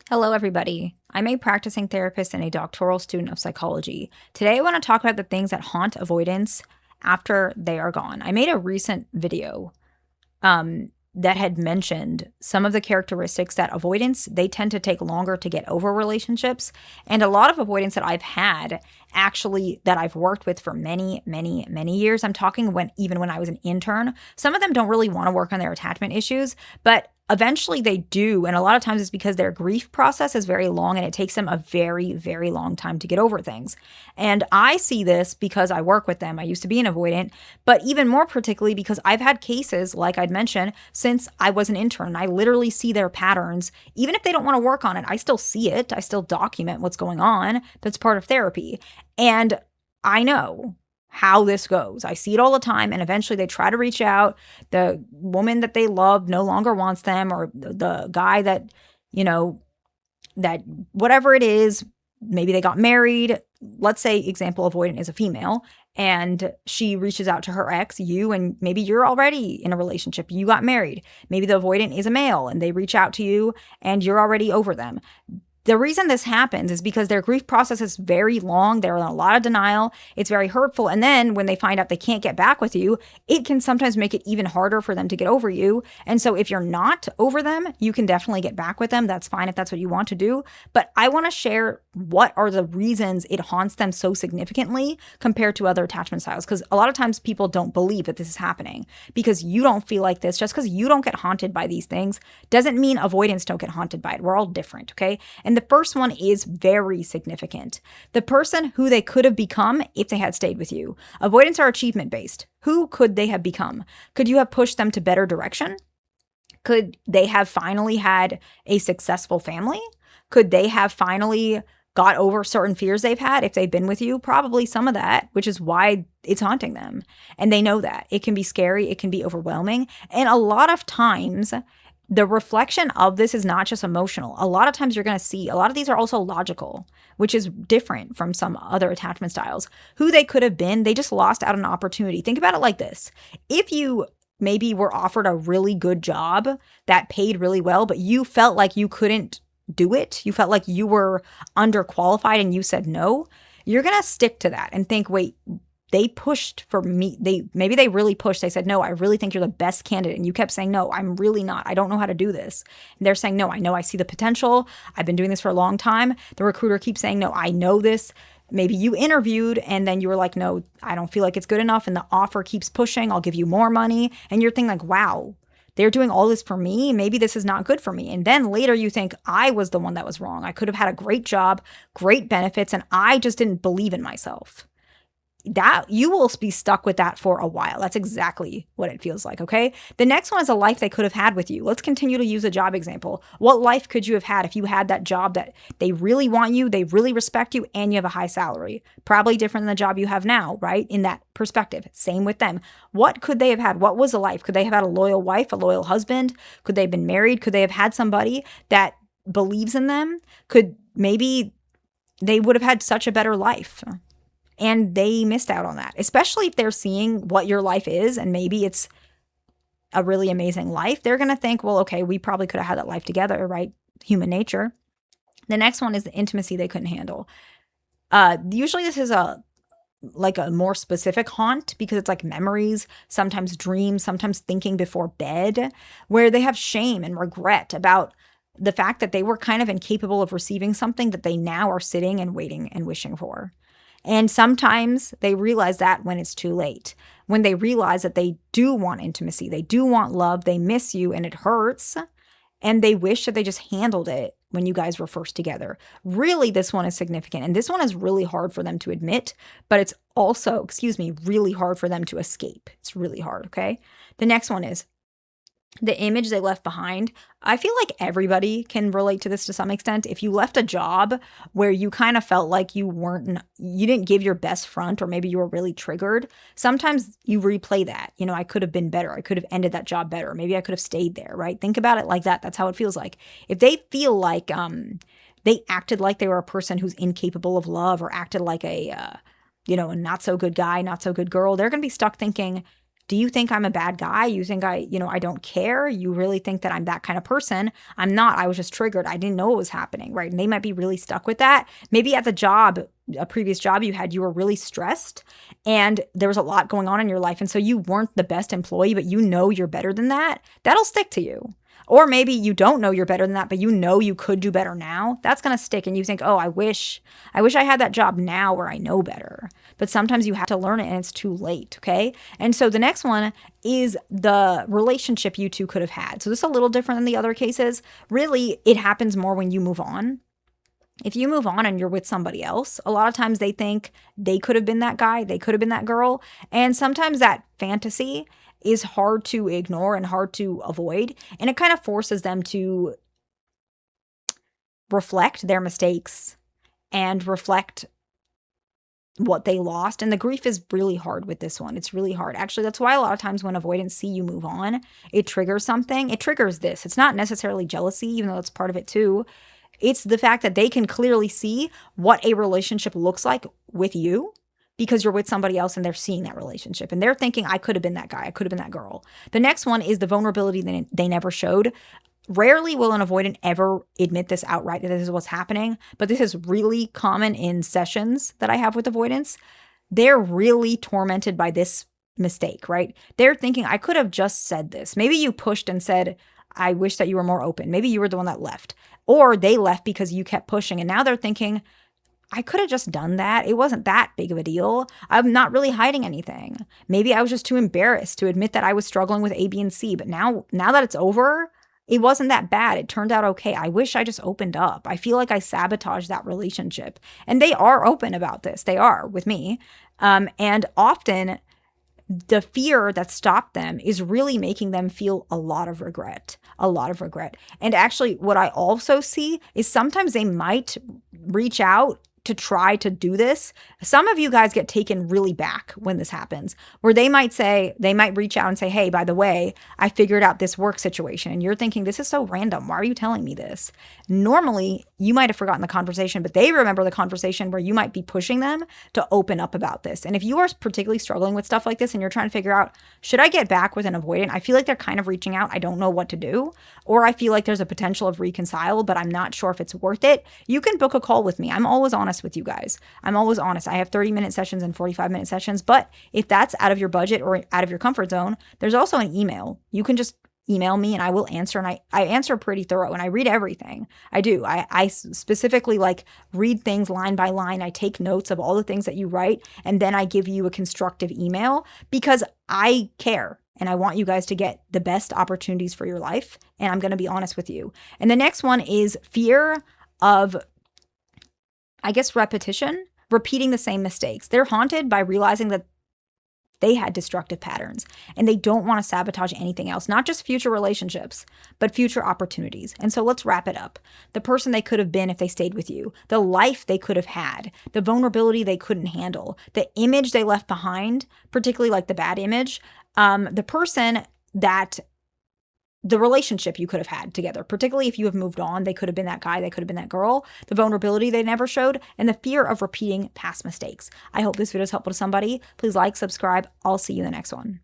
Hello, everybody. I'm a practicing therapist and a doctoral student of psychology. Today, I want to talk about the things that haunt avoidance after they are gone. I made a recent video that had mentioned some of the characteristics that avoidance, they tend to take longer to get over relationships. And a lot of avoidance that I've had, actually, that I've worked with for many, many, many years. I'm talking even when I was an intern. Some of them don't really want to work on their attachment issues, but eventually they do. And a lot of times it's because their grief process is very long and it takes them a very, very long time to get over things. And I see this because I work with them. I used to be an avoidant, but even more particularly because I've had cases, like I'd mentioned, since I was an intern. I literally see their patterns. Even if they don't want to work on it, I still see it. I still document what's going on. That's part of therapy. And I know how this goes. I see it all the time. And eventually they try to reach out. The woman that they love no longer wants them, or the guy that, you know, that whatever it is, maybe they got married. Let's say, example, avoidant is a female and she reaches out to her ex, you, and maybe you're already in a relationship. You got married. Maybe the avoidant is a male and they reach out to you and you're already over them. The reason this happens is because their grief process is very long. They're in a lot of denial. It's very hurtful. And then when they find out they can't get back with you, it can sometimes make it even harder for them to get over you. And so if you're not over them, you can definitely get back with them. That's fine if that's what you want to do. But I want to share what are the reasons it haunts them so significantly compared to other attachment styles. Because a lot of times people don't believe that this is happening because you don't feel like this. Just because you don't get haunted by these things doesn't mean avoidants don't get haunted by it. We're all different, okay? And the first one is very significant. The person who they could have become if they had stayed with you. Avoidants are achievement based. Who could they have become? Could you have pushed them to better direction? Could they have finally had a successful family? Could they have finally got over certain fears they've had if they've been with you? Probably some of that, which is why it's haunting them. And they know that. It can be scary. It can be overwhelming. And a lot of times, the reflection of this is not just emotional. A lot of times you're going to see, a lot of these are also logical, which is different from some other attachment styles. Who they could have been, they just lost out on an opportunity. Think about it like this. If you maybe were offered a really good job that paid really well, but you felt like you couldn't do it, you felt like you were underqualified and you said no, you're going to stick to that and think, wait, they pushed for me. Maybe they really pushed. They said, no, I really think you're the best candidate. And you kept saying, no, I'm really not. I don't know how to do this. And they're saying, no, I know I see the potential. I've been doing this for a long time. The recruiter keeps saying, no, I know this. Maybe you interviewed and then you were like, no, I don't feel like it's good enough. And the offer keeps pushing. I'll give you more money. And you're thinking like, wow, they're doing all this for me. Maybe this is not good for me. And then later you think I was the one that was wrong. I could have had a great job, great benefits, and I just didn't believe in myself. That you will be stuck with that for a while. That's exactly what it feels like, okay? The next one is a life they could have had with you. Let's continue to use a job example. What life could you have had if you had that job that they really want you, they really respect you, and you have a high salary? Probably different than the job you have now, right? In that perspective. Same with them. What could they have had? What was a life? Could they have had a loyal wife, a loyal husband? Could they have been married? Could they have had somebody that believes in them? Could maybe they would have had such a better life? And they missed out on that, especially if they're seeing what your life is and maybe it's a really amazing life. They're going to think, well, okay, we probably could have had that life together, right? Human nature. The next one is the intimacy they couldn't handle. Usually this is a more specific haunt because it's like memories, sometimes dreams, sometimes thinking before bed, where they have shame and regret about the fact that they were kind of incapable of receiving something that they now are sitting and waiting and wishing for. And sometimes they realize that when it's too late, when they realize that they do want intimacy, they do want love, they miss you and it hurts, and they wish that they just handled it when you guys were first together. Really, this one is significant. And this one is really hard for them to admit, but it's also, really hard for them to escape. It's really hard, okay? The next one is the image they left behind. I feel like everybody can relate to this to some extent. If you left a job where you kind of felt like you didn't give your best front, or maybe you were really triggered, sometimes you replay that. I could have been better. I could have ended that job better. Maybe I could have stayed there, right? Think about it like that. That's how it feels like. If they feel like they acted like they were a person who's incapable of love, or acted like a not so good guy, not so good girl, they're going to be stuck thinking, Do you think I'm a bad guy? You think I don't care? You really think that I'm that kind of person? I'm not. I was just triggered. I didn't know what was happening, right? And they might be really stuck with that. Maybe at the job, a previous job you had, you were really stressed and there was a lot going on in your life. And so you weren't the best employee, but you know you're better than that. That'll stick to you. Or maybe you don't know you're better than that, but you know you could do better now. That's going to stick. And you think, oh, I wish I had that job now where I know better. But sometimes you have to learn it and it's too late. Okay. And so the next one is the relationship you two could have had. So this is a little different than the other cases. Really, it happens more when you move on. If you move on and you're with somebody else, a lot of times they think they could have been that guy, they could have been that girl. And sometimes that fantasy is hard to ignore and hard to avoid. And it kind of forces them to reflect their mistakes and reflect what they lost. And the grief is really hard with this one. It's really hard. Actually, that's why a lot of times when avoidants see you move on, it triggers something. It triggers this. It's not necessarily jealousy, even though it's part of it too. It's the fact that they can clearly see what a relationship looks like with you because you're with somebody else and they're seeing that relationship. And they're thinking, I could have been that guy. I could have been that girl. The next one is the vulnerability that they never showed. Rarely will an avoidant ever admit this outright, that this is what's happening. But this is really common in sessions that I have with avoidants. They're really tormented by this mistake, right? They're thinking, I could have just said this. Maybe you pushed and said, I wish that you were more open. Maybe you were the one that left. Or they left because you kept pushing. And now they're thinking, I could have just done that. It wasn't that big of a deal. I'm not really hiding anything. Maybe I was just too embarrassed to admit that I was struggling with A, B, and C. But now that it's over, it wasn't that bad. It turned out okay. I wish I just opened up. I feel like I sabotaged that relationship. And they are open about this. They are with me. And often the fear that stopped them is really making them feel a lot of regret. And actually, what I also see is sometimes they might reach out to try to do this. Some of you guys get taken really back when this happens, where they might reach out and say, hey, by the way, I figured out this work situation. And you're thinking, this is so random. Why are you telling me this? Normally, you might have forgotten the conversation, but they remember the conversation where you might be pushing them to open up about this. And if you are particularly struggling with stuff like this and you're trying to figure out, should I get back with an avoidant? I feel like they're kind of reaching out. I don't know what to do. Or I feel like there's a potential of reconcile, but I'm not sure if it's worth it. You can book a call with me. I'm always honest with you guys. I'm always honest. I have 30-minute sessions and 45-minute sessions. But if that's out of your budget or out of your comfort zone, there's also an email. You can just email me and I will answer. And I answer pretty thorough and I read everything. I do. I specifically read things line by line. I take notes of all the things that you write. And then I give you a constructive email because I care. And I want you guys to get the best opportunities for your life. And I'm going to be honest with you. And the next one is fear of, I guess, repetition, repeating the same mistakes. They're haunted by realizing that they had destructive patterns and they don't want to sabotage anything else, not just future relationships, but future opportunities. And so let's wrap it up. The person they could have been if they stayed with you, the life they could have had, the vulnerability they couldn't handle, the image they left behind, particularly like the bad image, the relationship you could have had together, particularly if you have moved on, they could have been that guy, they could have been that girl, the vulnerability they never showed, and the fear of repeating past mistakes. I hope this video is helpful to somebody. Please like, subscribe. I'll see you in the next one.